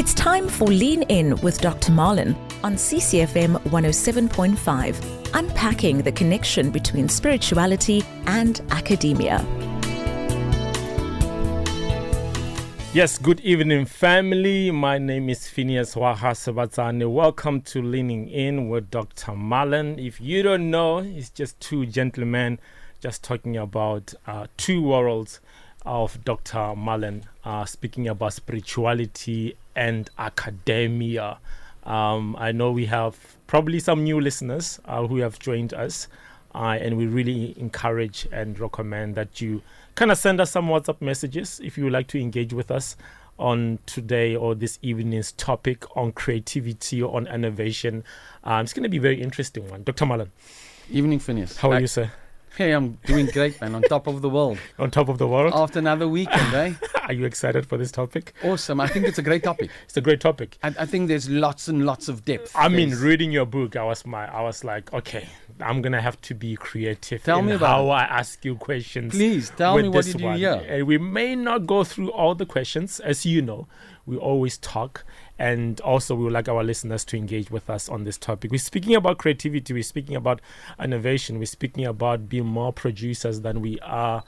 It's time for Lean In with Dr. Marlon on CCFM 107.5, unpacking the connection between spirituality and academia. Yes, good evening, family. My name is Phineas Wahasabatsane. Welcome to Leaning In with Dr. Marlon. If you don't know, it's just two gentlemen just talking about two worlds of Dr. Marlon, speaking about spirituality and academia. I know we have probably some new listeners who have joined us, and we really encourage and recommend that you kind of send us some WhatsApp messages if you would like to engage with us on today or this evening's topic on creativity or on innovation. It's going to be a very interesting one. Dr. Marlon. Evening, Phineas. How are you, sir? Hey, I'm doing great, man. On top of the world. On top of the world? After another weekend, eh? Are you excited for this topic? Awesome. I think it's a great topic. It's a great topic. I think there's lots and lots of depth. I mean, reading your book, I was like, okay, I'm going to have to be creative Tell me about how I ask you questions. Please, tell me what did you hear? And we may not go through all the questions. As you know, we always talk. And also, we would like our listeners to engage with us on this topic. We're speaking about creativity. We're speaking about innovation. We're speaking about being more producers than we are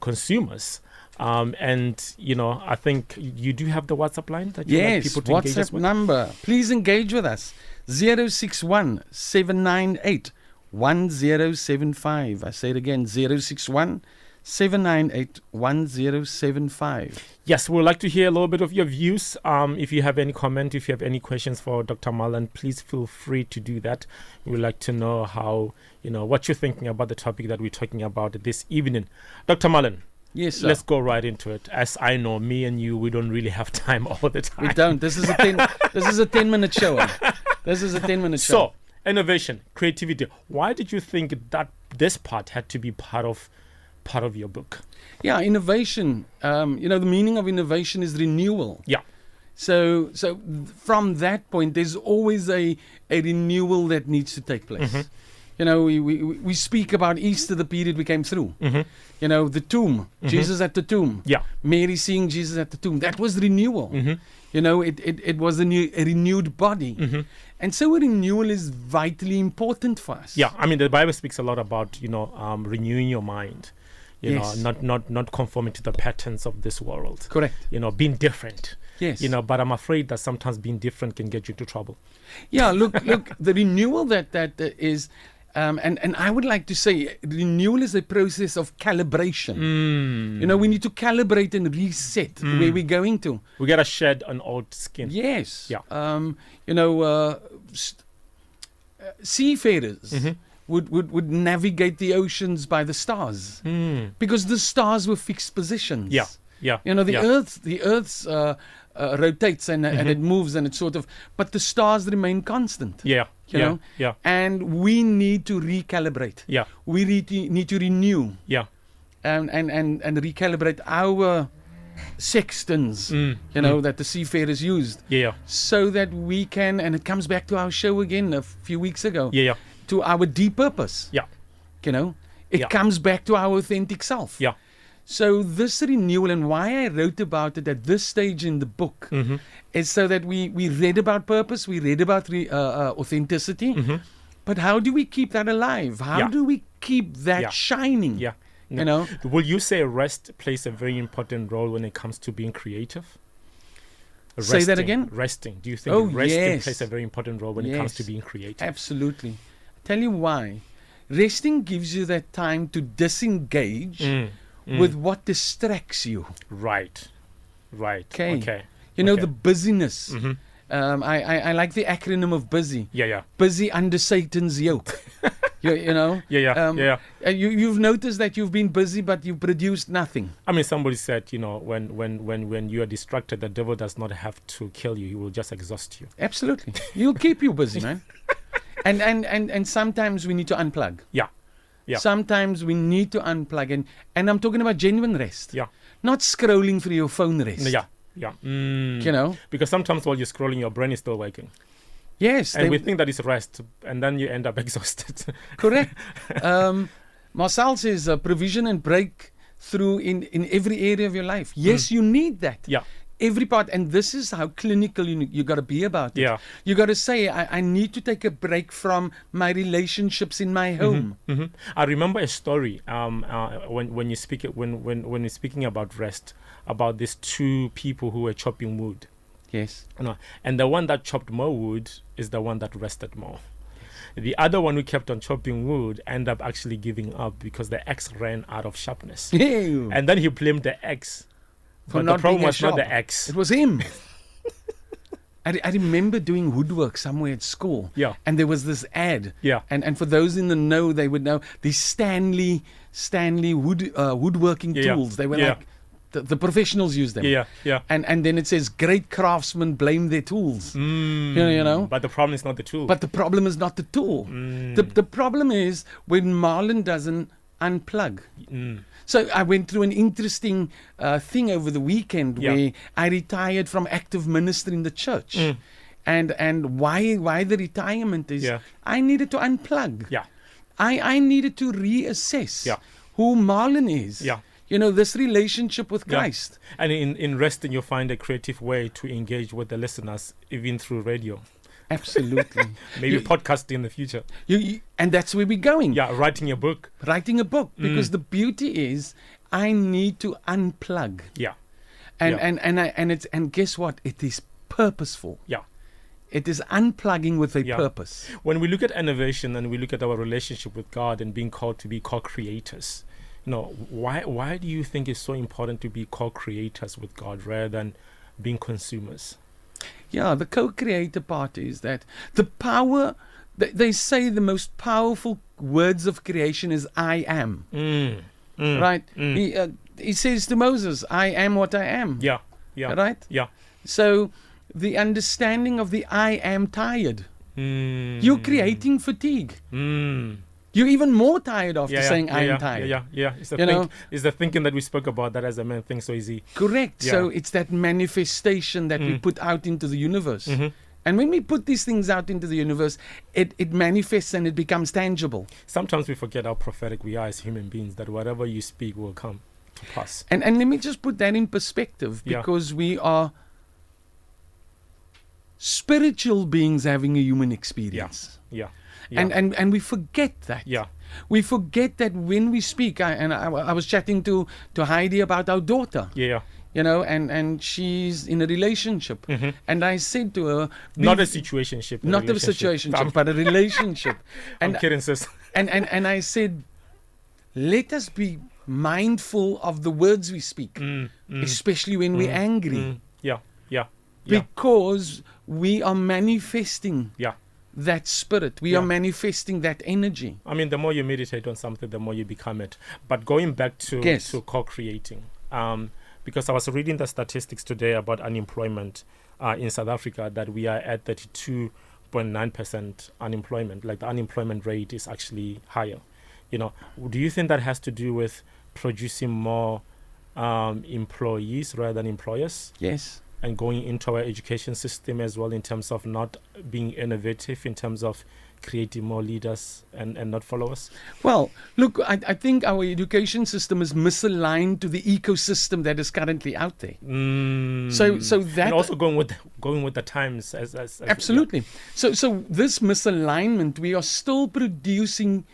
consumers. And, you know, I think you do have the WhatsApp line that you like people to engage us with. WhatsApp number. Please engage with us. 061 798 1075. I say it again, 061 798 1075. Yes, we would like to hear a little bit of your views. If you have any comment, if you have any questions for Dr. Marlon, please feel free to do that. We would like to know how, what you're thinking about the topic that we're talking about this evening. Dr. Marlon. Yes, sir. Let's go right into it. As I know, me and you, we don't really have time all the time. We don't. This is a 10-minute show. This is a 10-minute show. So, innovation, creativity. Why did you think that this part had to be part of your book? Yeah, innovation. The meaning of innovation is renewal. Yeah. So from that point, there's always a renewal that needs to take place. Mm-hmm. We speak about Easter, the period we came through. Mm-hmm. The tomb, mm-hmm. Jesus at the tomb. Yeah. Mary seeing Jesus at the tomb. That was renewal. Mm-hmm. It was a renewed body. Mm-hmm. And so renewal is vitally important for us. Yeah, I mean, the Bible speaks a lot about, renewing your mind. Yes. Not conforming to the patterns of this world. Correct. Being different. Yes. But I'm afraid that sometimes being different can get you into trouble. Yeah, look, the renewal that is, and I would like to say renewal is a process of calibration. We need to calibrate and reset where we're going to. We got to shed an old skin. Yes. Yeah. Seafarers. Mm-hmm. Would navigate the oceans by the stars because the stars were fixed positions. Yeah. The Earth rotates and it moves and it's sort of, but the stars remain constant. Yeah. And we need to recalibrate. Yeah. We need to renew. Yeah. And recalibrate our sextants, that the seafarers used. Yeah. So that we can, and it comes back to our show again a few weeks ago. Yeah. To our deep purpose. Yeah. It comes back to our authentic self. Yeah. So this renewal, and why I wrote about it at this stage in the book, is so that we read about purpose, we read about authenticity, but how do we keep that alive? How do we keep that shining? Yeah. Will you say rest plays a very important role when it comes to being creative? Say that again? Resting. Do you think resting yes. plays a very important role when it comes to being creative? Absolutely. Tell you why. Resting gives you that time to disengage with what distracts you. Right. Okay. The busyness. Mm-hmm. I like the acronym of busy. Yeah. Busy under Satan's yoke. Yeah. You've noticed that you've been busy, but you've produced nothing. I mean, somebody said, when you are distracted, the devil does not have to kill you; he will just exhaust you. Absolutely, he'll keep you busy, man. And sometimes we need to unplug. Yeah. Sometimes we need to unplug, and I'm talking about genuine rest. Yeah. Not scrolling through your phone rest. Yeah. Because sometimes while you're scrolling, your brain is still working. Yes. And we think that is rest, and then you end up exhausted. Correct. Marcel says provision and breakthrough in every area of your life. Yes, you need that. Yeah. every part. And this is how clinical you got to be about it. Yeah. You got to say, I need to take a break from my relationships in my home. I remember a story when you speak it when you're speaking about rest, about these two people who were chopping wood. Yes. And the one that chopped more wood is the one that rested more. The other one who kept on chopping wood ended up actually giving up because the axe ran out of sharpness. Ew. And then he blamed the axe. But the problem was not the axe. It was him. I remember doing woodwork somewhere at school. Yeah. And there was this ad. Yeah. And for those in the know, they would know these Stanley woodworking tools. They were like the professionals use them. Yeah. And then it says, great craftsmen blame their tools. You know? But the problem is not the tool. But the problem is not the tool. The problem is when Marlon doesn't unplug. So I went through an interesting thing over the weekend where I retired from active ministry in the church. And why the retirement is I needed to unplug. Yeah. I needed to reassess who Marlon is. Yeah. You know, this relationship with Christ. And in resting, you'll find a creative way to engage with the listeners, even through radio. Absolutely. Maybe podcasting in the future. And that's where we're going. Yeah, writing a book. Because the beauty is I need to unplug. Yeah. And guess what? It is purposeful. Yeah. It is unplugging with a purpose. When we look at innovation and we look at our relationship with God and being called to be co-creators, why do you think it's so important to be co-creators with God rather than being consumers? Yeah, the co-creator part is that the power, they say the most powerful words of creation is I am. Right? He says to Moses, I am what I am. Yeah. Right? Yeah. So the understanding of the I am tired. You're creating fatigue. You're even more tired after saying I am tired. Yeah. It's the thinking that we spoke about that as a man thinks so easy. Correct. Yeah. So it's that manifestation that we put out into the universe. And when we put these things out into the universe, it manifests and it becomes tangible. Sometimes we forget how prophetic we are as human beings, that whatever you speak will come to pass. And let me just put that in perspective, because we are spiritual beings having a human experience. Yeah. And we forget that. Yeah. We forget that when we speak, I was chatting to Heidi about our daughter. Yeah. You know, and she's in a relationship. And I said to her... Not a situationship. Not a situationship, but a relationship. I'm kidding, sis. And I said, let us be mindful of the words we speak, especially when we're angry. Yeah. Because we are manifesting that spirit. We are manifesting that energy. I mean, the more you meditate on something, the more you become it. But going back to co-creating, because I was reading the statistics today about unemployment in South Africa, that we are at 32.9% unemployment. Like the unemployment rate is actually higher. Do you think that has to do with producing more employees rather than employers? Yes. And going into our education system as well, in terms of not being innovative, in terms of creating more leaders and not followers? Well, look, I think our education system is misaligned to the ecosystem that is currently out there. So that, and also going with the times as absolutely. So this misalignment, we are still producing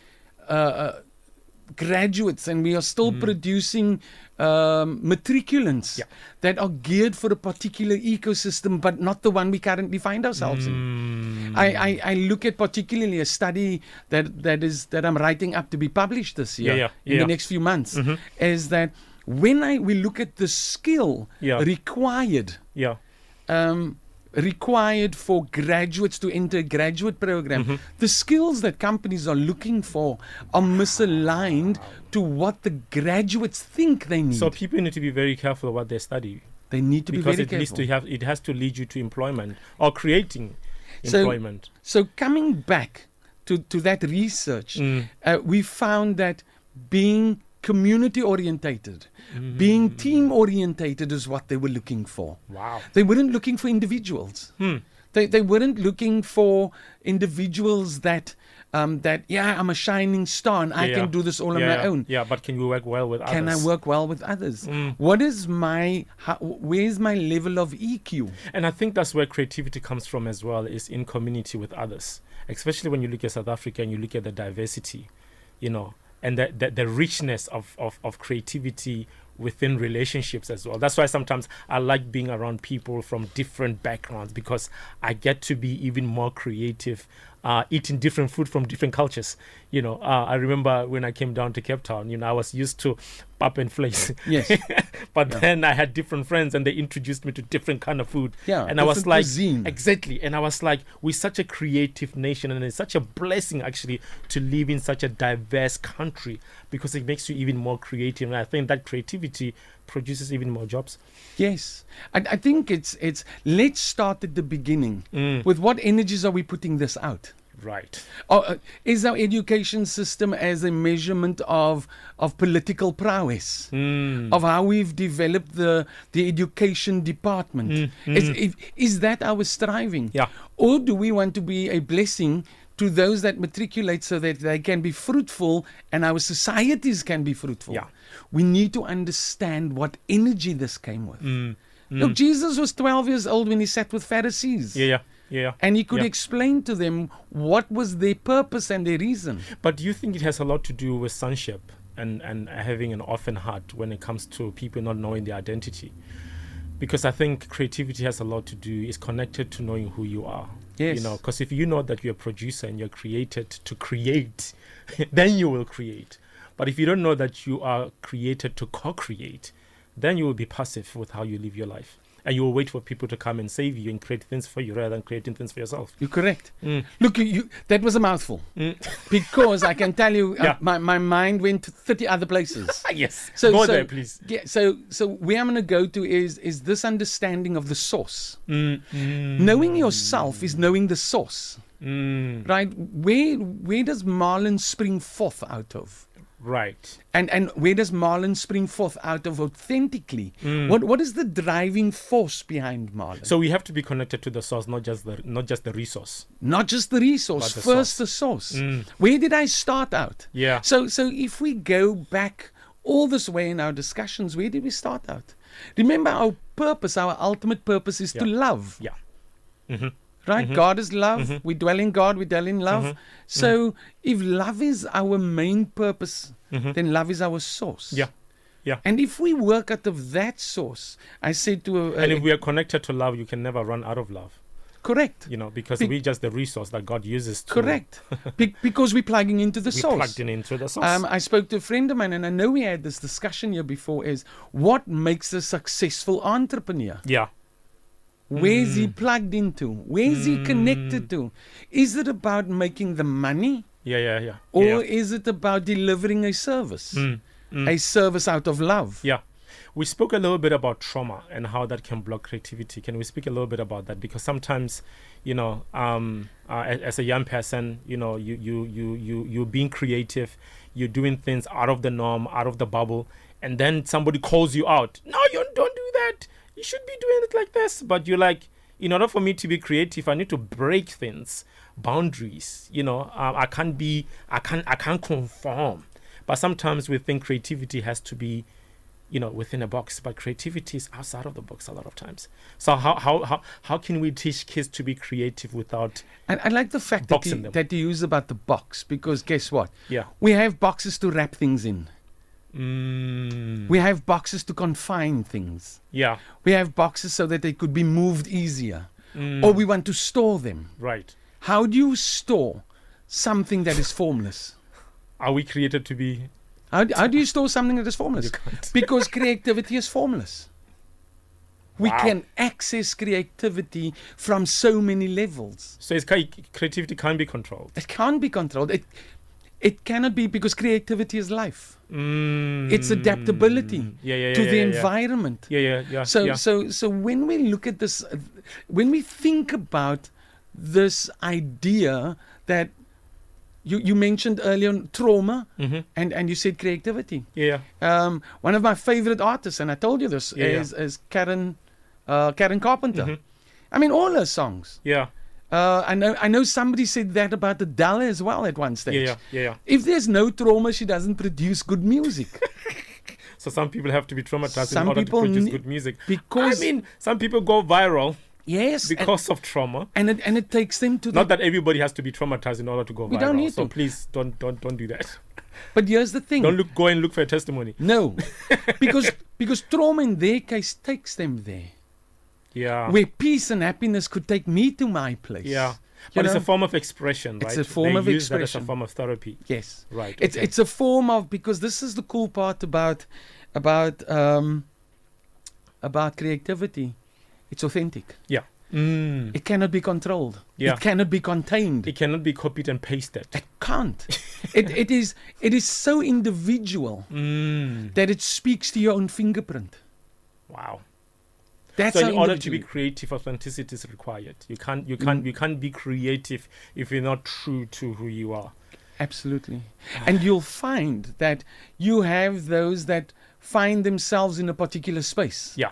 graduates, and we are still producing matriculants that are geared for a particular ecosystem, but not the one we currently find ourselves in. I look at particularly a study that I'm writing up to be published this year in the next few months, is that when we look at the skill required for graduates to enter a graduate program, the skills that companies are looking for are misaligned to what the graduates think they need. So people need to be very careful what they study. They need to be very careful. Because it has to lead you to employment or creating employment. So coming back to that research, we found that being community orientated, being team orientated is what they were looking for. Wow. They weren't looking for individuals. They weren't looking for individuals that that, I'm a shining star and I can do this all on my own. Yeah, but can you work well with others? Can I work well with others? What is where's my level of EQ? And I think that's where creativity comes from as well, is in community with others. Especially when you look at South Africa and you look at the diversity, and the richness of creativity within relationships as well. That's why sometimes I like being around people from different backgrounds, because I get to be even more creative, eating different food from different cultures. I remember when I came down to Cape Town, I was used to pap and flakes. Yes. But then I had different friends and they introduced me to different kind of food. Yeah, and I was like, cuisine. Exactly. And I was like, we're such a creative nation, and it's such a blessing actually to live in such a diverse country, because it makes you even more creative. And I think that creativity produces even more jobs. Yes. I think it's let's start at the beginning. With what energies are we putting this out? Right. Is our education system as a measurement of political prowess, of how we've developed the education department? Is that our striving? Yeah. Or do we want to be a blessing to those that matriculate so that they can be fruitful and our societies can be fruitful? Yeah. We need to understand what energy this came with. Look, Jesus was 12 years old when he sat with Pharisees. Yeah. And he could explain to them what was their purpose and their reason. But do you think it has a lot to do with sonship and having an orphan heart when it comes to people not knowing their identity? Because I think creativity has a lot to do, is connected to knowing who you are. Yes. Because if you know that you're a producer and you're created to create, then you will create. But if you don't know that you are created to co-create, then you will be passive with how you live your life. And you will wait for people to come and save you and create things for you rather than creating things for yourself. You're correct. Look, you that was a mouthful. Because I can tell you, my mind went to 30 other places. Yes. Go there, please. Yeah. So where I'm going to go to is this understanding of the source. Knowing yourself is knowing the source. Right? Where does Marlon spring forth out of? Right. And where does Marlon spring forth out of authentically? What is the driving force behind Marlon? So we have to be connected to the source, not just the resource. Not just the resource, But first the source. Where did I start out? Yeah. So if we go back all this way in our discussions, where did we start out? Remember, our purpose, our ultimate purpose is to love. Yeah. Right? God is love. We dwell in God, we dwell in love. So if love is our main purpose, then love is our source. Yeah. And if we work out of that source, I said to and if we are connected to love, you can never run out of love. Correct. Because we're just the resource that God uses to... Correct. Because we're plugging into the source. We're plugged into the source. I spoke to a friend of mine, and I know we had this discussion here before, is what makes a successful entrepreneur? Yeah. Where's he plugged into? Where's he connected to? Is it about making the money? Yeah. Or is it about delivering a service? A service out of love? Yeah. We spoke a little bit about trauma and how that can block creativity. Can we speak a little bit about that? Because sometimes, as a young person, you're being creative, you're doing things out of the norm, out of the bubble, and then somebody calls you out. No, you don't do that. You should be doing it like this. But you're like, in order for me to be creative, I need to break things, boundaries. I can't conform. But sometimes we think creativity has to be, within a box. But creativity is outside of the box a lot of times. So how can we teach kids to be creative without I like the fact that you use about the box, because guess what? Yeah. We have boxes to wrap things in. We have boxes to confine things. Yeah. We have boxes so that they could be moved easier. Or we want to store them. Right. How do you store something that is formless? Are we created to be... How do you store something that is formless? You can't. Because creativity is formless. We can access creativity from so many levels. So creativity can't be controlled. It can't be controlled. It cannot be, because creativity is life. It's adaptability to the environment. Yeah. So when we look at this, when we think about this idea that you mentioned earlier on trauma, and you said creativity. Yeah. One of my favorite artists, and I told you this, is Karen Carpenter. I mean, all her songs. Yeah. I know somebody said that about Adele as well at one stage. Yeah. If there's no trauma, she doesn't produce good music. So some people have to be traumatized Some in order to people produce good music. because- I mean, some people go viral Yes, because of trauma. and it takes them to Not that everybody has to be traumatized in order to go viral. We don't need so to. please don't do that. But here's the thing. Don't go and look for a testimony. No, because trauma in their case takes them there. Yeah. Where peace and happiness could take me to my place. Yeah. You But it's know? a form of expression, right? It's a form They of use that as a expression. form of therapy. Yes. Right. It's okay. it's a form of, because this is the cool part about creativity. It's authentic. Yeah. Mm. It cannot be controlled. Yeah. It cannot be contained. It cannot be copied and pasted. It can't. it is so individual that it speaks to your own fingerprint. Wow. That's So how in order to be individual- creative, authenticity is required. You can't be creative if you're not true to who you are. Absolutely. And you'll find that you have those that find themselves in a particular space. Yeah.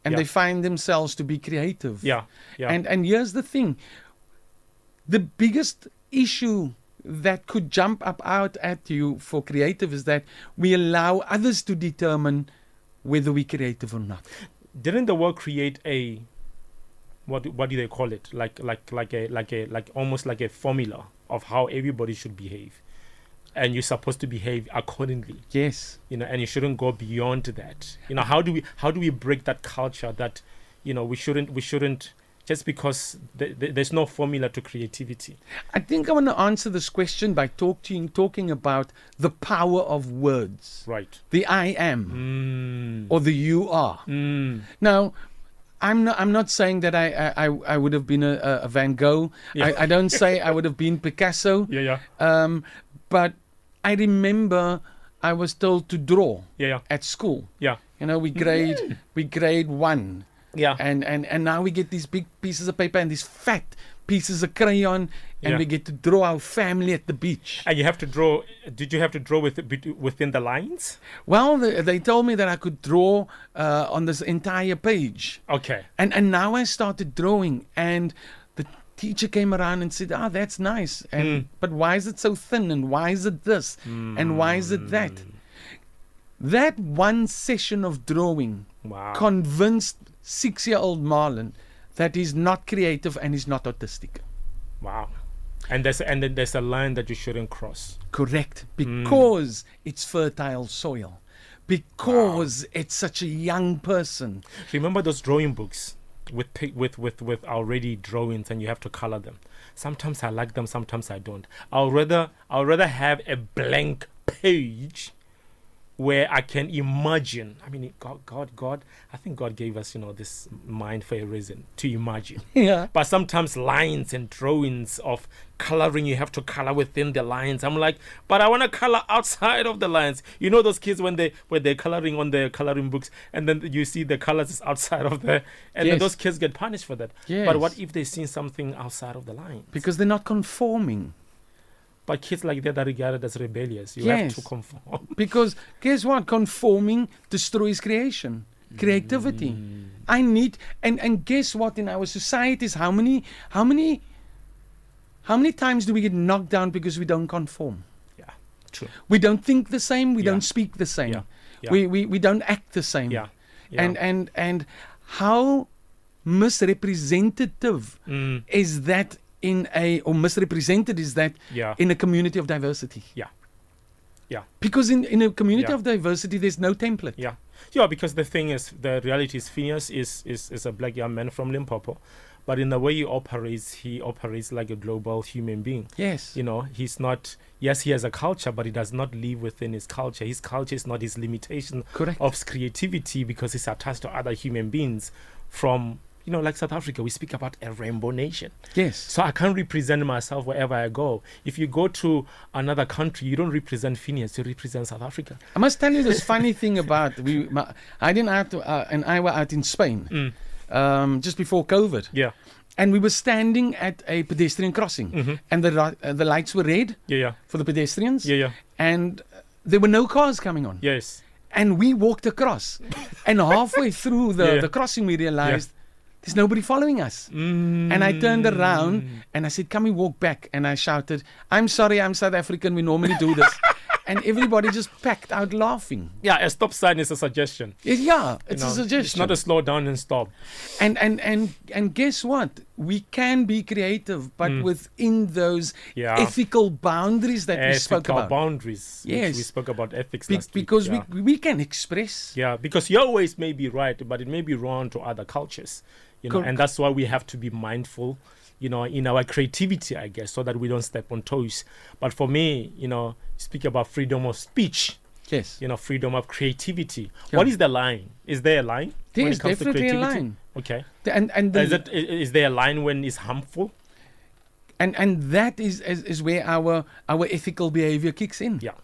And Yeah. they find themselves to be creative. Yeah. Yeah. And here's the thing. The biggest issue that could jump up out at you for creative is that we allow others to determine whether we're creative or not. Didn't the world create a what do they call it? Like almost like a formula of how everybody should behave. And you're supposed to behave accordingly. Yes. And you shouldn't go beyond that. How do we break that culture that we shouldn't just because there's no formula to creativity. I think I want to answer this question by talking about the power of words. Right. The I am or the you are. Now, I'm not saying that I would have been a Van Gogh. Yeah. I don't say I would have been Picasso. Yeah. But I remember I was told to draw Yeah. at school. Yeah. We grade 1. Yeah. And now we get these big pieces of paper and these fat pieces of crayon, and Yeah. we get to draw our family at the beach. And you have to draw. Did you have to draw within the lines? Well, they told me that I could draw on this entire page. Okay. And now I started drawing, and the teacher came around and said, that's nice. But why is it so thin? And why is it this? And why is it that? That one session of drawing Wow. convinced 6-year-old Marlon that he's not creative and he's not autistic. Wow. And then there's a line that you shouldn't cross. Correct. Because it's fertile soil. Because it's such a young person. Remember those drawing books with already drawings, and you have to color them. Sometimes I like them, sometimes I don't. I'll rather have a blank page where I can imagine. I mean, God, I think God gave us, this mind for a reason, to imagine. Yeah. But sometimes lines and drawings of coloring, you have to color within the lines. I'm like, but I want to color outside of the lines. Those kids when they're coloring on their coloring books, and then you see the colors is outside of the, and then Yes. those kids get punished for that. Yes. But what if they see something outside of the lines? Because they're not conforming. But kids like that are regarded as rebellious. You Yes. have to conform. Because guess what? Conforming destroys creation, creativity. I need and guess what? In our societies, how many times do we get knocked down because we don't conform? Yeah, true. We don't think the same. We Yeah. don't speak the same. Yeah. Yeah. We don't act the same. Yeah. Yeah. And how misrepresentative is that misrepresented is that Yeah. in a community of diversity? Yeah. Yeah. Because in a community Yeah. of diversity, there's no template. Yeah. Yeah, because the reality is Phineas is a black young man from Limpopo. But in the way he operates like a global human being. Yes. He's not, yes, he has a culture, but he does not live within his culture. His culture is not his limitation Correct. of creativity, because he's attached to other human beings from, like South Africa, we speak about a rainbow nation. Yes. So I can't represent myself wherever I go. If you go to another country, you don't represent Phineas, you represent South Africa. I must tell you this funny thing about Heidi and I were out in Spain just before COVID. Yeah. And we were standing at a pedestrian crossing, and the lights were red Yeah. for the pedestrians. Yeah. And there were no cars coming on. Yes. And we walked across. And halfway through Yeah. the crossing, we realized there's nobody following us. And I turned around and I said, can we walk back? And I shouted, I'm sorry, I'm South African. We normally do this. And everybody just packed out laughing. Yeah, a stop sign is a suggestion. Yeah, it's You know, a suggestion. It's not a slow down and stop. And guess what? We can be creative, but within those ethical boundaries that we spoke Ethical about. boundaries. Yes. Which we spoke about ethics last week. Because Yeah. we can express. Yeah, because your ways may be right, but it may be wrong to other cultures. You know, and that's why we have to be mindful, you know, in our creativity, I guess, so that we don't step on toes. But for me, you know, speak about freedom of speech, Yes. you know, freedom of creativity. Yeah. What is the line? Is there a line? when There's it comes to definitely a creativity? line. Okay. And Is there a line when it's harmful? and that is where our ethical behavior kicks in. Yeah.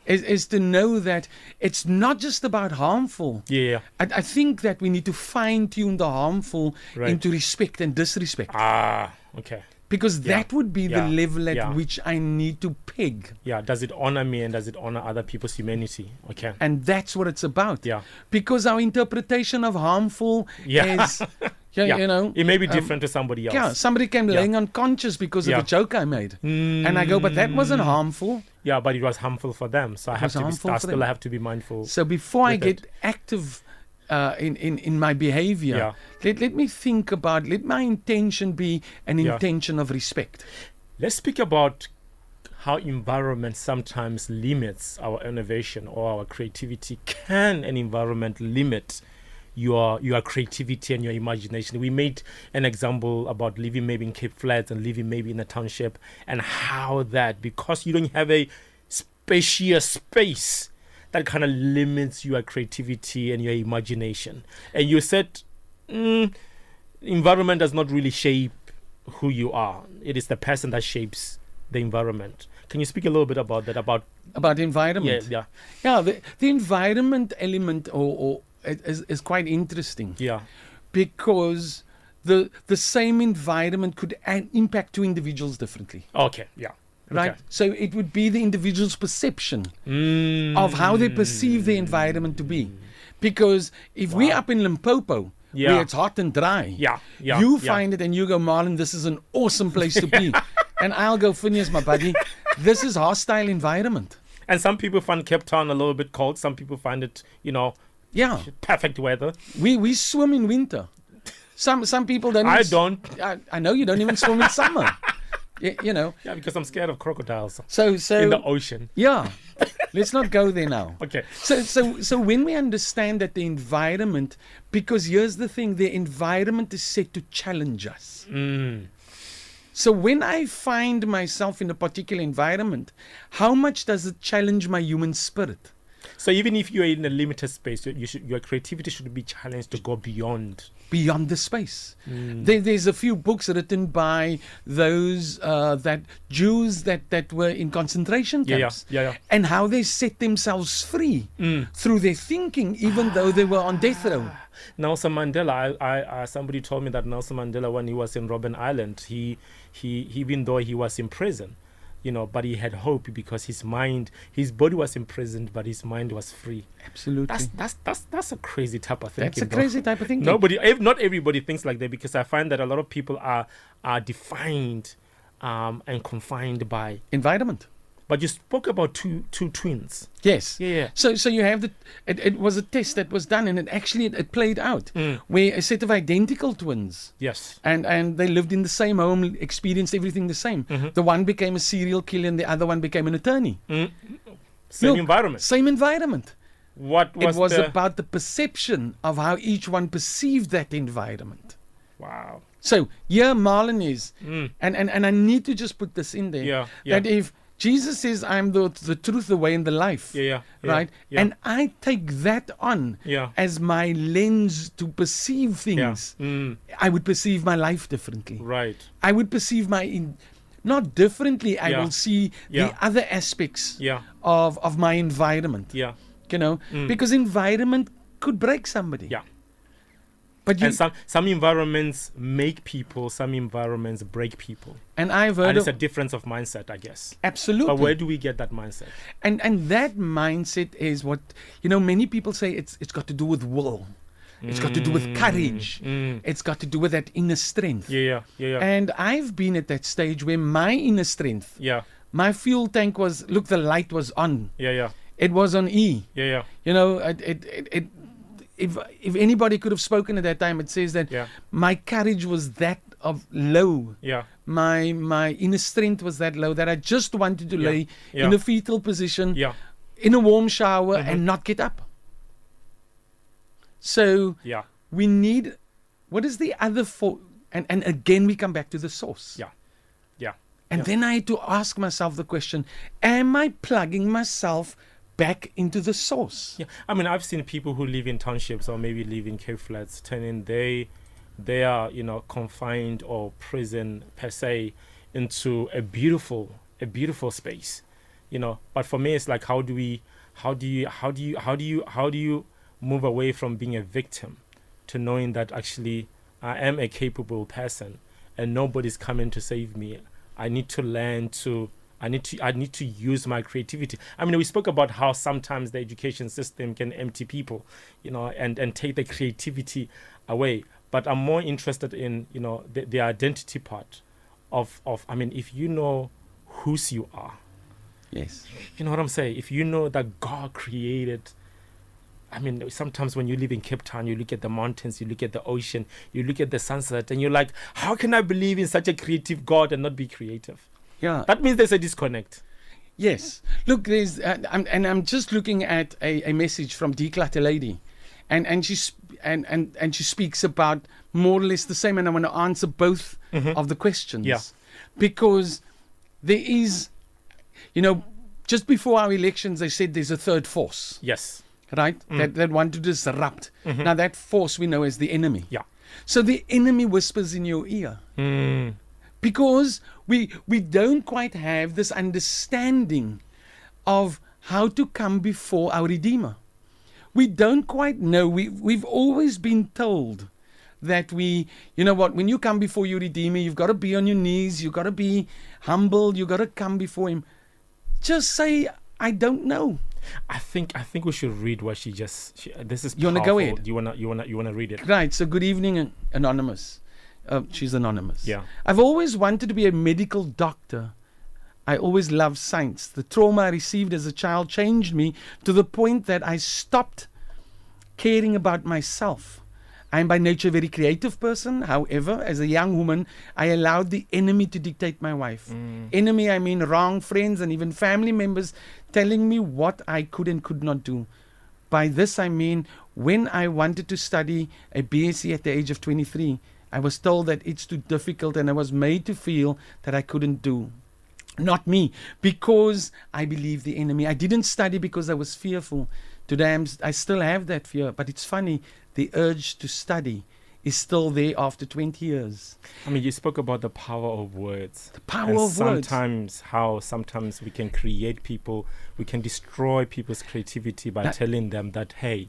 Is to know that it's not just about harmful. Yeah. I think that we need to fine-tune the harmful Right. into respect and disrespect. Ah, okay. Because Yeah. that would be the Yeah. level at Yeah. which I need to peg. Yeah. Does it honor me and does it honor other people's humanity? Okay. And that's what it's about. Yeah. Because our interpretation of harmful Yeah. is, you know. it may be different to somebody else. Yeah, somebody came Yeah. laying unconscious because Yeah. of a joke I made. And I go, but that wasn't harmful. Yeah, but it was harmful for them. So I have was to be, harmful I for still them. have to be mindful. So before I with get it. active in my behavior, let me think about, let my intention be an Yeah. intention of respect. Let's speak about how environment sometimes limits our innovation or our creativity. Can an environment limit your creativity and your imagination? We made an example about living maybe in Cape Flats and living maybe in a township, and how that, because you don't have a spacious space, that kind of limits your creativity and your imagination. And you said environment does not really shape who you are. It is the person that shapes the environment. Can you speak a little bit about that? About environment. Yeah. The environment element or is quite interesting. Yeah. Because the same environment could impact two individuals differently. Okay. Yeah. Right? Okay. So it would be the individual's perception of how they perceive the environment to be. Because if we're up in Limpopo, where it's hot and dry, you find it and you go, Marlon, this is an awesome place to be. And I'll go, Phineas, my buddy, this is hostile environment. And some people find Cape Town a little bit cold. Some people find it, perfect weather. We swim in winter. Some people don't. I don't. I know you don't even swim in summer. You know. Yeah, because I'm scared of crocodiles. So in the ocean. Yeah. Let's not go there now. Okay. So when we understand that the environment, because here's the thing, the environment is set to challenge us. So when I find myself in a particular environment, how much does it challenge my human spirit? So even if you're in a limited space, your creativity should be challenged to go beyond the space. There's a few books written by those Jews that were in concentration camps, and how they set themselves free through their thinking, even though they were on death row. Nelson Mandela, I somebody told me that Nelson Mandela, when he was in Robben Island, he even though he was in prison, but he had hope because his body was imprisoned, but his mind was free. Absolutely. That's a crazy type of thinking. That's a crazy type of thinking. Not everybody thinks like that, because I find that a lot of people are defined and confined by environment. But you spoke about two twins. Yes. Yeah. So you have it was a test that was done, and it played out where a set of identical twins. Yes. And they lived in the same home, experienced everything the same. The one became a serial killer, and the other one became an attorney. Same environment. Same environment. What was it was about the perception of how each one perceived that environment. Wow. So here Marlon is, and I need to just put this in there. Yeah. That if Jesus says, I'm the truth, the way, and the life. Right? Yeah. And I take that on as my lens to perceive things. I would perceive my life differently. Right. I would perceive not differently, I will see the other aspects of my environment. Yeah. Because environment could break somebody. Yeah. But some environments make people, some environments break people. And I've heard it's a difference of mindset, I guess. Absolutely. But where do we get that mindset? And that mindset is what, many people say it's got to do with will. It's got to do with courage. It's got to do with that inner strength. Yeah. And I've been at that stage where my inner strength, Yeah. my fuel tank was, look, the light was on. Yeah. It was on E. Yeah. You know, if anybody could have spoken at that time, it says that my courage was that of low. Yeah. My inner strength was that low that I just wanted to lay in a fetal position, in a warm shower, and not get up. So we need, what is the other for? And again, we come back to the source. Yeah. And then I had to ask myself the question, am I plugging myself back into the source? Yeah. I mean, I've seen people who live in townships or maybe live in cave flats turning they are, confined or prison per se into a beautiful space, But for me, it's like, how do you move away from being a victim to knowing that actually I am a capable person and nobody's coming to save me. I need to learn to I need to use my creativity. I mean, we spoke about how sometimes the education system can empty people, and take the creativity away. But I'm more interested in, the identity part of I mean, if you know whose you are. Yes. You know what I'm saying? If you know that God created, I mean, sometimes when you live in Cape Town, you look at the mountains, you look at the ocean, you look at the sunset, and you're like, how can I believe in such a creative God and not be creative? Yeah. That means there's a disconnect. Yes. Look, there's, I'm just looking at a message from Declutter Lady, and she speaks about more or less the same, and I want to answer both of the questions. Yeah. Because there is, just before our elections, they said there's a third force. Yes. Right? That want to disrupt. Now that force we know as the enemy. Yeah. So the enemy whispers in your ear. Because we don't quite have this understanding of how to come before our Redeemer. We don't quite know. We've always been told that when you come before your Redeemer, you've got to be on your knees, you've got to be humble, you've got to come before Him. Just say, I don't know. I think we should read what she this is you powerful. Want to go ahead? You wanna read it? Right. So good evening, Anonymous. She's anonymous. Yeah. I've always wanted to be a medical doctor. I always loved science. The trauma I received as a child changed me to the point that I stopped caring about myself. I am by nature a very creative person. However, as a young woman, I allowed the enemy to dictate my life. Enemy, I mean wrong friends and even family members telling me what I could and could not do. By this, I mean when I wanted to study a BSc at the age of 23, I was told that it's too difficult and I was made to feel that I couldn't do. Not me, because I believed the enemy. I didn't study because I was fearful. Today I still have that fear, but it's funny, the urge to study is still there after 20 years. I mean, you spoke about the power of words. The power of words. Sometimes we can create people, we can destroy people's creativity by telling them that, hey,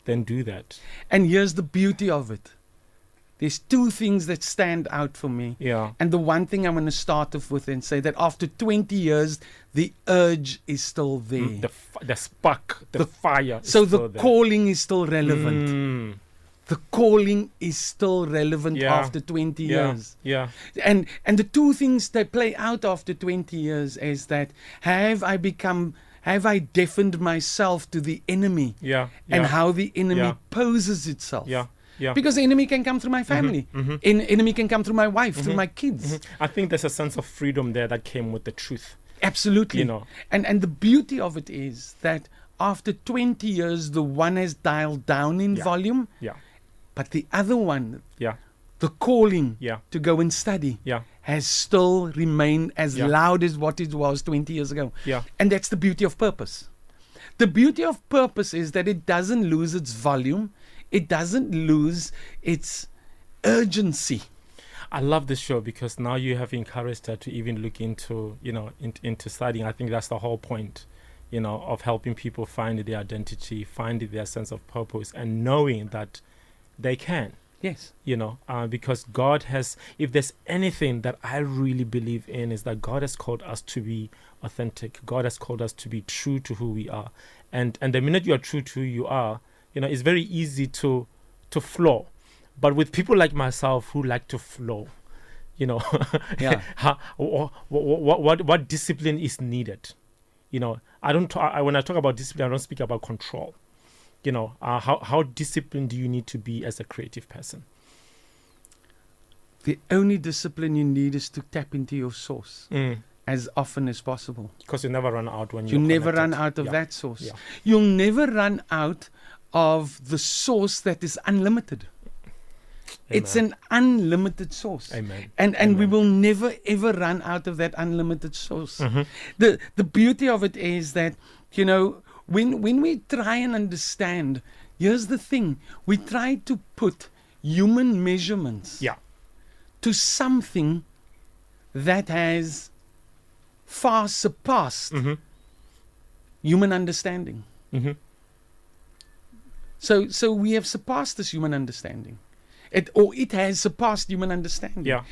then do that. And here's the beauty of it. There's two things that stand out for me. Yeah. And the one thing I'm going to start off with and say that after 20 years, the urge is still there. The spark, the fire is so still the calling is still relevant. The calling is still relevant after 20 years. Yeah. And the two things that play out after 20 years is that have I deafened myself to the enemy? And how the enemy poses itself. Yeah. Because the enemy can come through my family. Enemy can come through my wife, through my kids. I think there's a sense of freedom there that came with the truth. Absolutely. And the beauty of it is that after 20 years, the one has dialed down in volume. Yeah. But the other one, the calling to go and study, has still remained as loud as what it was 20 years ago. Yeah. And that's the beauty of purpose. The beauty of purpose is that it doesn't lose its volume. It doesn't lose its urgency. I love this show because now you have encouraged her to even look into, into studying. I think that's the whole point, of helping people find their identity, find their sense of purpose, and knowing that they can. Yes. Because God has, if there's anything that I really believe in, is that God has called us to be authentic. God has called us to be true to who we are. And the minute you are true to who you are, it's very easy to to flow. But with people like myself who like to flow, Yeah. what discipline is needed? I don't when I talk about discipline, I don't speak about control. How disciplined do you need to be as a creative person? The only discipline you need is to tap into your source as often as possible. Because you never run out when You never run connected. out of Yeah. that source. Yeah. You'll never run out of the source that is unlimited. It's an unlimited source. Amen. And we Amen. will never ever run out of that unlimited source. Mhm. The beauty of it is that, when we try and understand, here's the thing, we try to put human measurements Yeah. to something that has far surpassed Mm-hmm. human understanding. Mm-hmm. So we have surpassed this human understanding. It has surpassed human understanding. Yeah.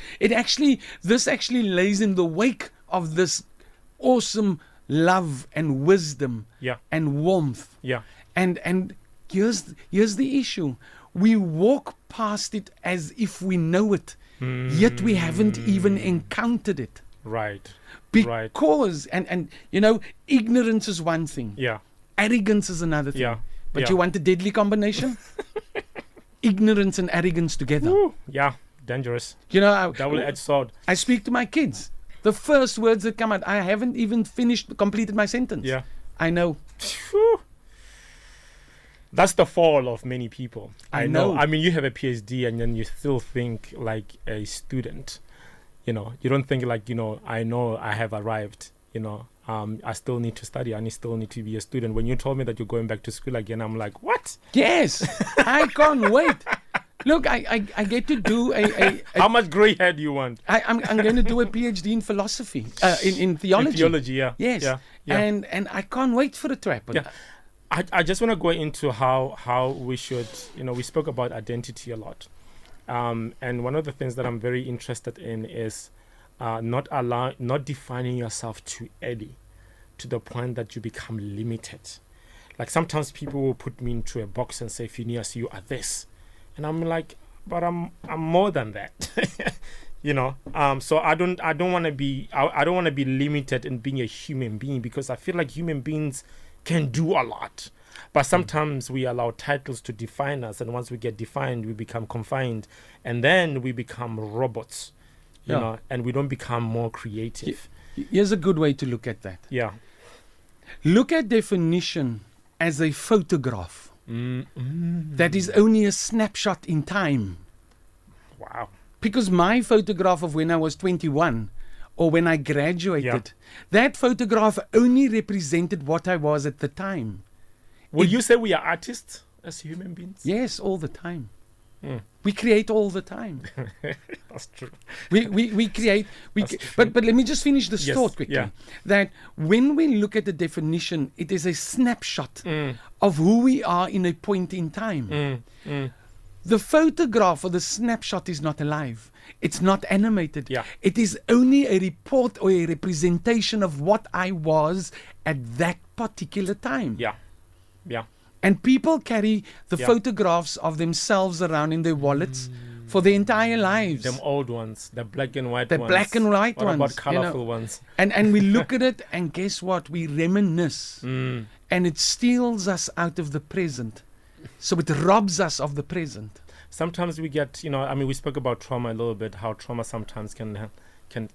This actually lays in the wake of this awesome love and wisdom Yeah. and warmth. Yeah. And here's the issue. We walk past it as if we know it, yet we haven't even encountered it. Right. Right. Because and ignorance is one thing. Yeah. Arrogance is another thing. Yeah. But Yeah. you want a deadly combination? Ignorance and arrogance together. Woo. Yeah. Dangerous. Double-edged sword. I speak to my kids. The first words that come out, I haven't even completed my sentence. Yeah. I know. Whew. That's the fall of many people. I know. I mean, you have a PhD and then you still think like a student. You don't think like, I know I have arrived. I still need to study. I still need to be a student. When you told me that you're going back to school again, I'm like, what? Yes. I can't wait. Look, I get to do a How much grey hair do you want? I'm going to do a PhD in philosophy, in theology. In theology, yeah. Yes. Yeah. Yeah. And I can't wait for it to happen. Yeah. I just want to go into how we should, we spoke about identity a lot. And one of the things that I'm very interested in is not defining yourself too early to the point that you become limited. Like sometimes people will put me into a box and say, Phineas, you are this. And I'm like, but I'm more than that. So I don't want to be limited in being a human being, because I feel like human beings can do a lot. But sometimes we allow titles to define us, and once we get defined, we become confined, and then we become robots, and we don't become more creative. Here's a good way to look at that. Yeah. Look at definition as a photograph that is only a snapshot in time. Wow. Because my photograph of when I was 21 or when I graduated, that photograph only represented what I was at the time. Would you say we are artists as human beings? Yes, all the time. We create all the time. That's true. We create. But let me just finish this thought quickly. Yeah. That when we look at the definition, it is a snapshot of who we are in a point in time. The photograph or the snapshot is not alive. It's not animated. Yeah. It is only a report or a representation of what I was at that particular time. Yeah. Yeah. And people carry the photographs of themselves around in their wallets for their entire lives. Them old ones, the black and white The ones. black and white what ones. What about colorful ones? And we look at it, and guess what? We reminisce. And it steals us out of the present. So it robs us of the present. Sometimes we get, we spoke about trauma a little bit, how trauma sometimes can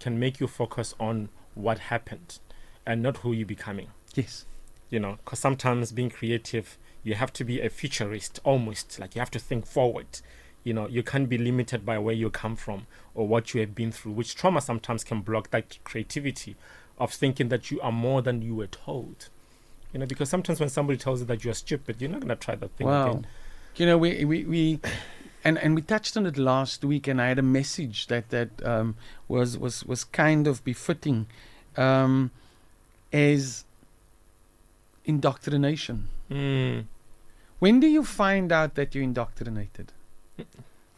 make you focus on what happened and not who you're becoming. Yes. Because sometimes being creative, you have to be a futurist, almost like you have to think forward. You can't be limited by where you come from or what you have been through, which trauma sometimes can block that creativity of thinking that you are more than you were told. Because sometimes when somebody tells you that you're stupid, you're not going to try that thing again. We and we touched on it last week, and I had a message that was kind of befitting as indoctrination. When do you find out that you're indoctrinated?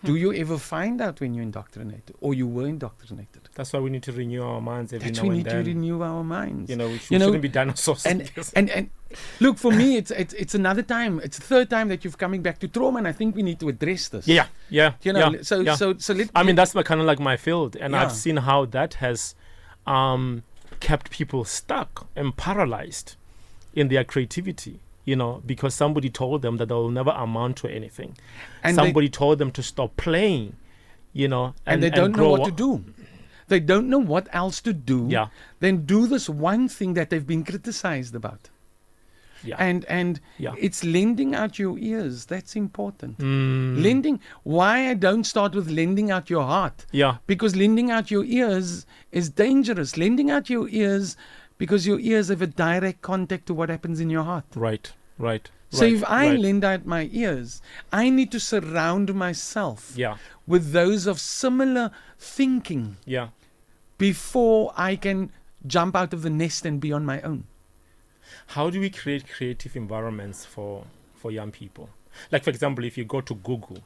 Do you ever find out when you're indoctrinated or you were indoctrinated? That's why we need to renew our minds every That's now we and need then. to renew our minds. We shouldn't be dinosaurs. And look, for me, it's another time. It's the third time that you've coming back to trauma, and I think we need to address this. Yeah. So let. I mean, that's kind of like my field, and Yeah. I've seen how that has kept people stuck and paralyzed in their creativity. Because somebody told them that they'll never amount to anything. And somebody told them to stop playing. And they don't know what to do. They don't know what else to do. Yeah. Then do this one thing that they've been criticized about. Yeah. And Yeah. it's lending out your ears. That's important. Lending. Why I don't start with lending out your heart? Yeah. Because lending out your ears is dangerous. Lending out your ears because your ears have a direct contact to what happens in your heart. Right. So if I lend out my ears, I need to surround myself with those of similar thinking before I can jump out of the nest and be on my own. How do we create creative environments for young people? Like, for example, if you go to Google,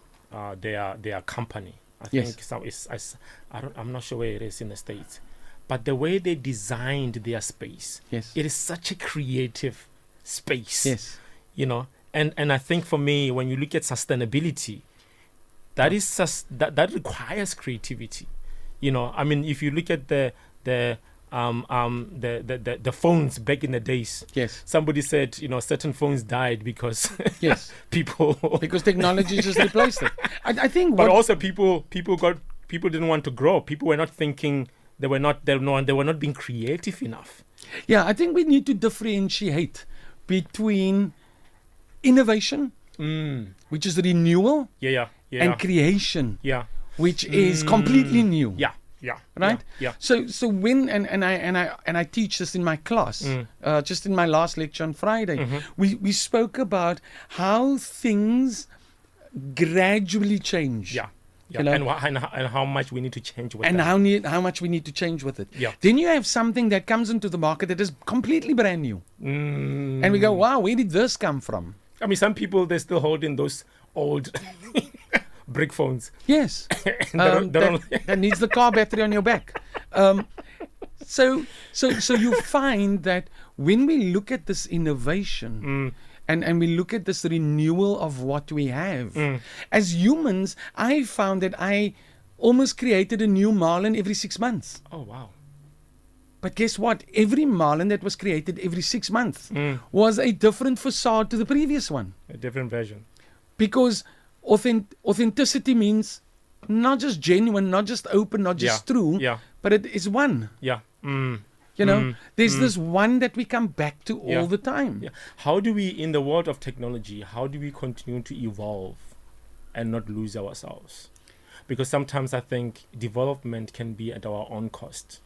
their company, I think I'm not sure where it is in the States, but the way they designed their space, it is such a creative space. Yes. And I think for me, when you look at sustainability, that that requires creativity. I mean, if you look at the phones back in the days, somebody said, certain phones died because because technology just replaced it. I think, but also people didn't want to grow. People were not thinking. They were not being creative enough. Yeah, I think we need to differentiate between innovation, which is renewal, and creation, which is completely new. Right. So when I teach this in my class, just in my last lecture on Friday, we spoke about how things gradually change. And how much we need to change with it. And how much we need to change with it. Then you have something that comes into the market that is completely brand new. And we go, wow, where did this come from? I mean, some people, they're still holding those old brick phones. Yes. That needs the car battery on your back. So you find that when we look at this innovation, and we look at this renewal of what we have. As humans, I found that I almost created a new marlin every 6 months. Oh, wow. But guess what? Every marlin that was created every 6 months was a different facade to the previous one. A different version. Because authenticity means not just genuine, not just open, not just true, but it is one. There's this one that we come back to all the time. How do we, in the world of technology, how do we continue to evolve and not lose ourselves? Because sometimes I think development can be at our own cost.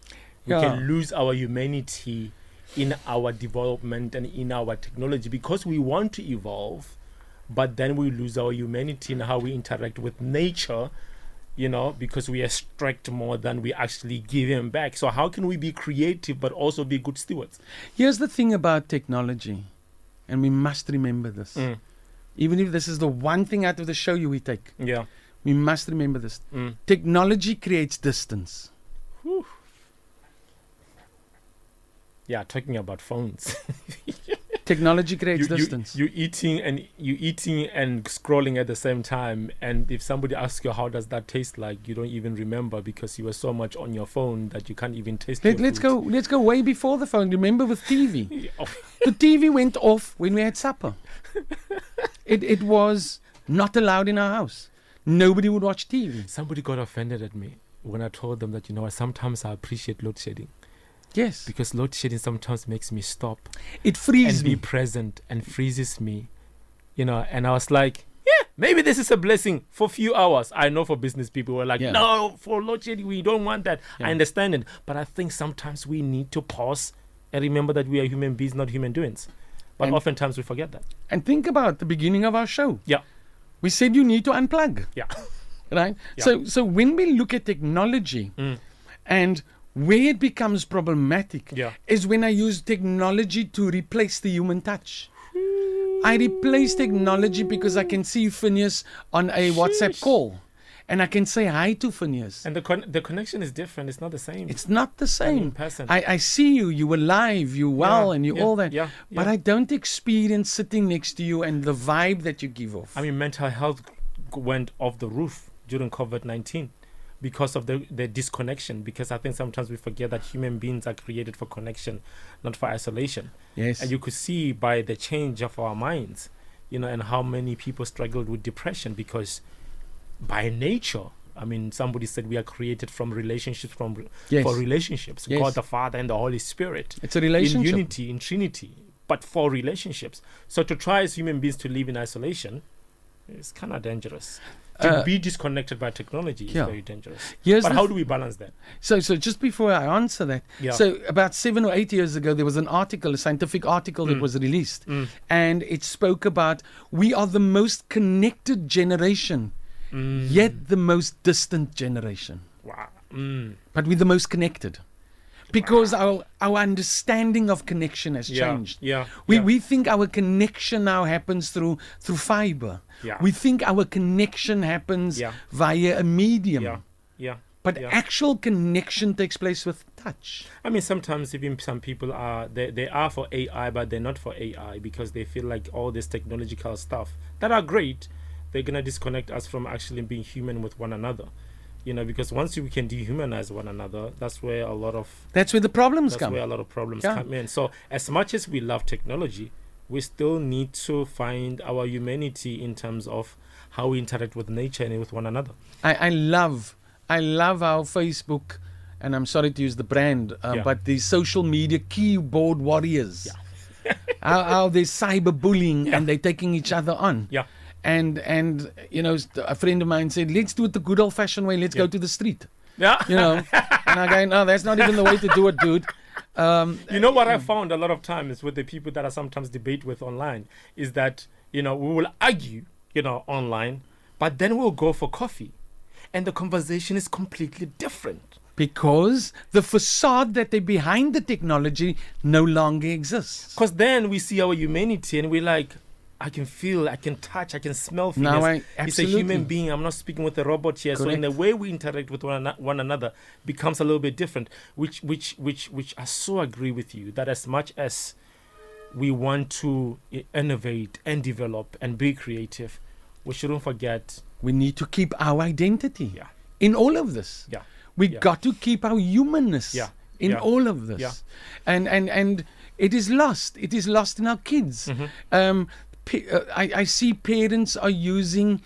We can lose our humanity in our development and in our technology because we want to evolve, but then we lose our humanity in how we interact with nature, because we extract more than we actually give him back. So how can we be creative but also be good stewards? Here's the thing about technology, and we must remember this. Even if this is the one thing out of the show we take, we must remember this. Technology creates distance. Whew. Yeah, talking about phones. Technology creates distance. You eating and scrolling at the same time, and if somebody asks you how does that taste like, you don't even remember because you were so much on your phone that you can't even taste it. Let's go way before the phone. Remember with TV, the TV went off when we had supper. It was not allowed in our house. Nobody would watch TV. Somebody got offended at me when I told them that sometimes I appreciate load shedding. Yes. Because load shedding sometimes makes me stop. It frees and me. Be present and freezes me. And I was like, maybe this is a blessing for a few hours. I know for business people were like, no, for load shedding, we don't want that. I understand it. But I think sometimes we need to pause and remember that we are human beings, not human doings. But oftentimes we forget that. And think about the beginning of our show. Yeah. We said you need to unplug. Yeah. Right? Yeah. So when we look at technology and where it becomes problematic is when I use technology to replace the human touch. I replace technology because I can see Phineas on a WhatsApp call. and I can say hi to Phineas. And the connection is different. It's not the same. It's not the same. in person. I see you, you alive, you well, and you all that. Yeah, But I don't experience sitting next to you and the vibe that you give off. I mean, mental health went off the roof during COVID-19 because of the disconnection. Because I think sometimes we forget that human beings are created for connection, not for isolation. Yes. And you could see by the change of our minds, and how many people struggled with depression because by nature, I mean, somebody said we are created from relationships, for relationships. Yes. God the Father and the Holy Spirit. It's a relationship. In unity, in Trinity, but for relationships. So to try as human beings to live in isolation is kind of dangerous. To be disconnected by technology is very dangerous. But how do we balance that? So just before I answer that, so about 7 or 8 years ago, there was an article, a scientific article that was released, and it spoke about we are the most connected generation, yet the most distant generation. Wow. But we're the most connected. Because our understanding of connection has changed. We think our connection now happens through fiber. We think our connection happens via a medium. But actual connection takes place with touch. I mean, sometimes even some people they are for AI, but they're not for AI because they feel like all this technological stuff that are great, they're going to disconnect us from actually being human with one another. Because once we can dehumanize one another, that's where a lot of the problems come. That's where a lot of problems come in. So as much as we love technology, we still need to find our humanity in terms of how we interact with nature and with one another. I love how Facebook, and I'm sorry to use the brand, but the social media keyboard warriors, how they're cyberbullying and they're taking each other on. And a friend of mine said, let's do it the good old-fashioned way. Let's go to the street. And I go, no, that's not even the way to do it, dude. What I found a lot of times with the people that I sometimes debate with online is that, we will argue, online, but then we'll go for coffee. And the conversation is completely different. Because the facade that they're behind the technology no longer exists. Because then we see our humanity and we're like, I can feel, I can touch, I can smell things. It's a human being. I'm not speaking with a robot here. Correct. So in the way we interact with one another becomes a little bit different, which I so agree with you that as much as we want to innovate and develop and be creative, we shouldn't forget we need to keep our identity in all of this. We got to keep our humanness in all of this. And it is lost. It is lost in our kids. I see parents are using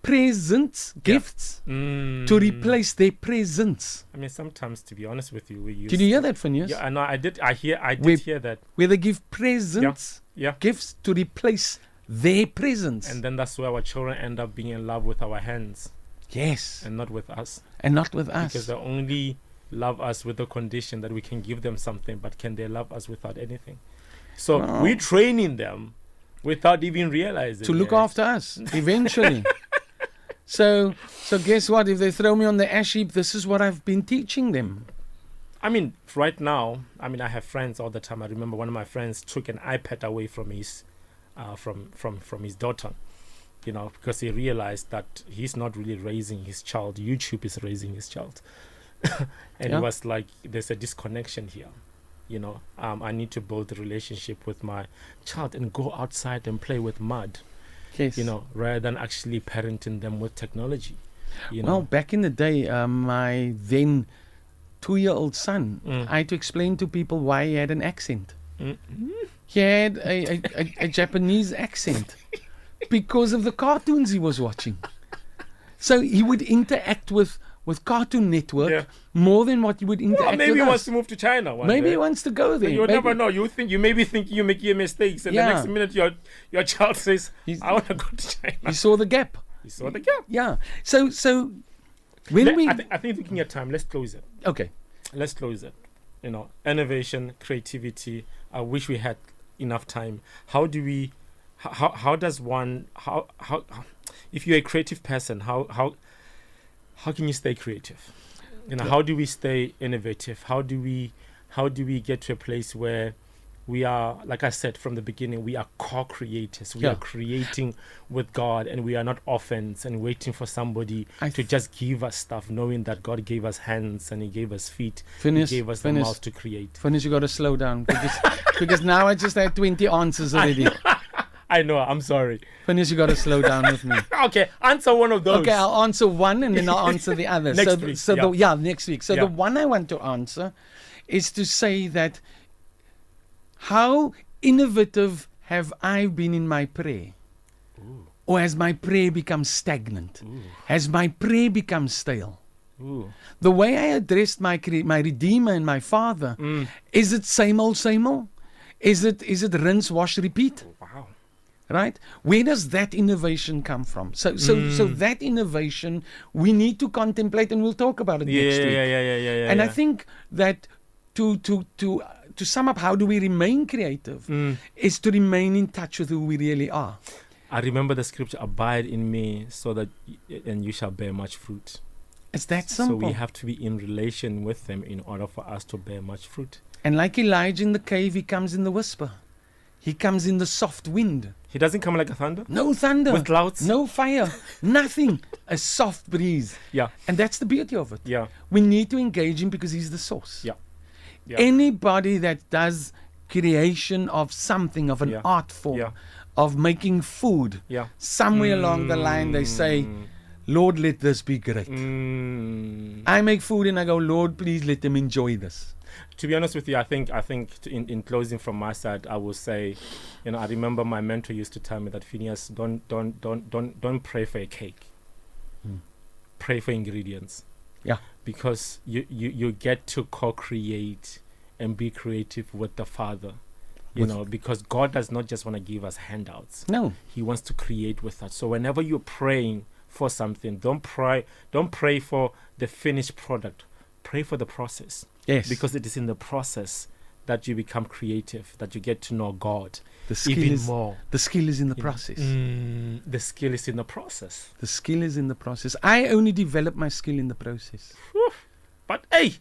presents, gifts, to replace their presents. I mean, sometimes, to be honest with you, we use. Did you hear that, Phineas? Yeah, I know. I did. I did hear that. Where they give presents, gifts to replace their presents, and then that's where our children end up being in love with our hands. Yes, and not with us. Because they only love us with the condition that we can give them something, but can they love us without anything? So we're training them without even realizing to look after us eventually. So guess what? If they throw me on the ash heap, this is what I've been teaching them. I mean, right now, I have friends all the time. I remember one of my friends took an iPad away from his from his daughter, because he realized that he's not really raising his child. YouTube is raising his child. And it was like, there's a disconnection here. I need to build a relationship with my child and go outside and play with mud. Yes. Rather than actually parenting them with technology. Well, back in the day, my then 2-year-old son, I had to explain to people why he had an accent. He had a Japanese accent because of the cartoons he was watching. So he would interact with Cartoon Network more than what you would interact with maybe he us. wants to move to China one Maybe day. he wants to go there. You never know. You maybe think you're making mistakes, and the next minute your child says, I want to go to China. He saw the gap. Yeah. So when I think looking at time, let's close it. Okay. Let's close it. Innovation, creativity. I wish we had enough time. How do we? How does one? How? If you're a creative person, how can you stay creative? How do we stay innovative? How do we get to a place where We are, like I said from the beginning, we are co-creators. We are creating with God, and we are not orphans and waiting for somebody to just give us stuff, knowing that God gave us hands and He gave us feet. He gave us the mouth to create. Finish, you got to slow down because now I just had 20 answers already. I know, I'm sorry. Finish, you got to slow down with me. Okay, answer one of those. Okay, I'll answer one and then I'll answer the other. Next week. Next week. So the one I want to answer is to say that how innovative have I been in my prayer? Ooh. Or has my prayer become stagnant? Ooh. Has my prayer become stale? Ooh. The way I addressed my Redeemer and my Father, is it same old, same old? Is it rinse, wash, repeat? Wow. Right? Where does that innovation come from? So that innovation we need to contemplate, and we'll talk about it next week. And I think that to sum up, how do we remain creative is to remain in touch with who we really are. I remember the scripture, abide in me so that and you shall bear much fruit. It's that simple. So we have to be in relation with them in order for us to bear much fruit. And like Elijah in the cave, he comes in the whisper. He comes in the soft wind. He doesn't come like a thunder? No thunder. With clouds? No fire. Nothing. A soft breeze. Yeah. And that's the beauty of it. Yeah. We need to engage him because he's the source. Yeah. Yeah. Anybody that does creation of something, of an art form, of making food, somewhere along the line they say, Lord, let this be great. I make food and I go, Lord, please let them enjoy this. To be honest with you, I think in closing from my side, I will say, I remember my mentor used to tell me that, Phineas, don't pray for a cake. Pray for ingredients. Yeah. Because you get to co-create and be creative with the Father. Because God does not just want to give us handouts. No. He wants to create with us. So whenever you're praying for something, don't pray for the finished product. Pray for the process. Yes. Because it is in the process that you become creative, that you get to know God more. The skill is in the process. The skill is in the process. The skill is in the process. I only develop my skill in the process. Whew. But hey,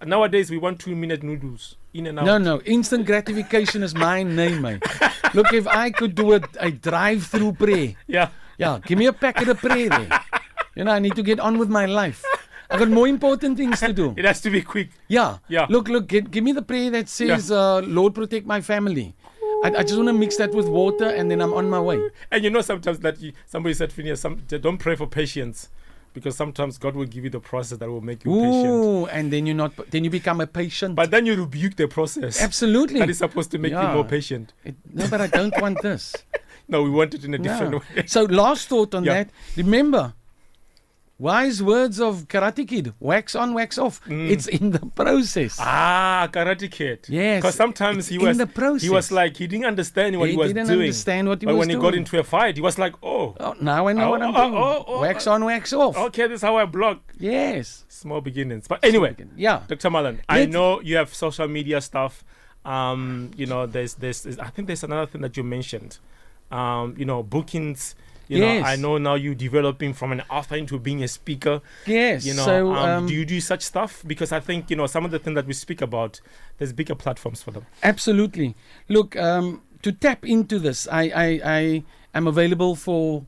nowadays we want 2-minute noodles in and out. No. Instant gratification is my name, mate. Look, if I could do a drive-through prayer. Yeah, give me a packet of prayer there. I need to get on with my life. I got more important things to do. It has to be quick. Yeah. Look, give me the prayer that says, Lord, protect my family. I just want to mix that with water and then I'm on my way. And sometimes that somebody said, Phineas, don't pray for patience, because sometimes God will give you the process that will make you patient. And then you become a patient. But then you rebuke the process. Absolutely. That is supposed to make you more patient. No, but I don't want this. No, we want it in a different way. So last thought on that. Remember, wise words of Karate Kid, wax on, wax off. It's in the process. Karate Kid. Yes. Because sometimes he was like, he didn't understand what he was doing. He didn't understand what he was doing. But when he got into a fight, he was like, now I know what I'm doing. Wax on, wax off. Okay, this is how I block. Yes. Small beginnings. But anyway, Dr. Mallon, I know you have social media stuff. I think there's another thing that you mentioned. Bookings. I know now you're developing from an author into being a speaker. Yes. Do you do such stuff? Because I think, some of the things that we speak about, there's bigger platforms for them. Absolutely. Look, to tap into this, I am available for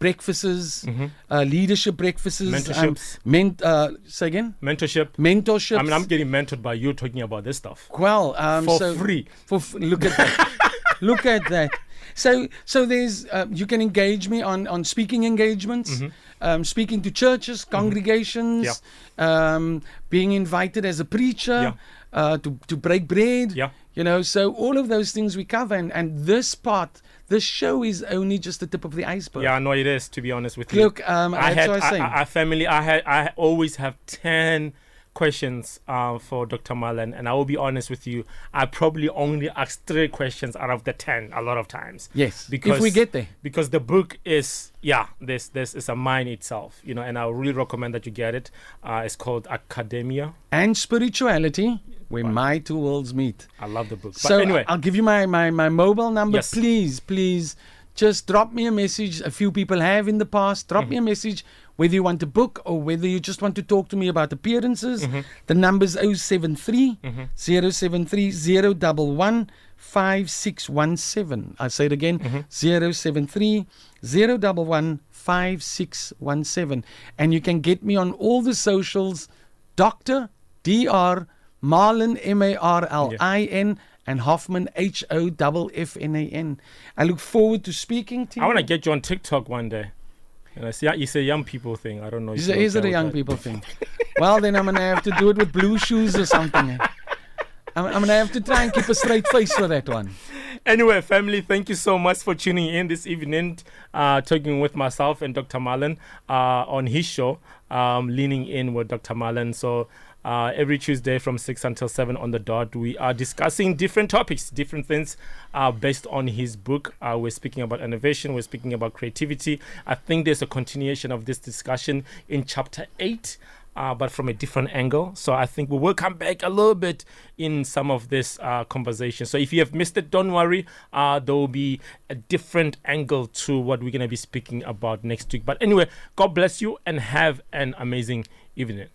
breakfasts, leadership breakfasts. Mentorships. Say again? Mentorships. I mean, I'm getting mentored by you talking about this stuff. Well, for free. Look at that. Look at that. So there's you can engage me on speaking engagements, speaking to churches, congregations, being invited as a preacher, to break bread. So all of those things we cover, and this show is only just the tip of the iceberg. Yeah, no, it is, to be honest with you. Look, I always have 10 questions for Dr. Mallon, and I will be honest with you, I probably only ask 3 questions out of the 10 a lot of times. Yes, if we get there. Because the book is, this is a mine itself, and I really recommend that you get it. It's called Academia and Spirituality, where my two worlds meet. I love the book. But so anyway, I'll give you my mobile number. Yes. Please, just drop me a message. A few people have in the past. Drop me a message. whether you want to book or whether you just want to talk to me about appearances, the number's 073 073 011 5617. I say it again, 073 011 5617. And you can get me on all the socials, Dr. Dr. Marlin, Marlin, and Hoffman, Hoffnan. I look forward to speaking to you. I want to get you on TikTok one day. And I see it's a young people thing. I don't know. Is it a young people thing? Well, then I'm going to have to do it with blue shoes or something. I'm going to have to try and keep a straight face for that one. Anyway, family, thank you so much for tuning in this evening, talking with myself and Dr. Marlin on his show, Leaning In with Dr. Marlin. So every Tuesday from 6 until 7 on the dot, we are discussing different topics, different things based on his book. We're speaking about innovation. We're speaking about creativity. I think there's a continuation of this discussion in chapter 8. But from a different angle. So I think we will come back a little bit in some of this conversation. So if you have missed it, don't worry. There will be a different angle to what we're going to be speaking about next week. But anyway, God bless you and have an amazing evening.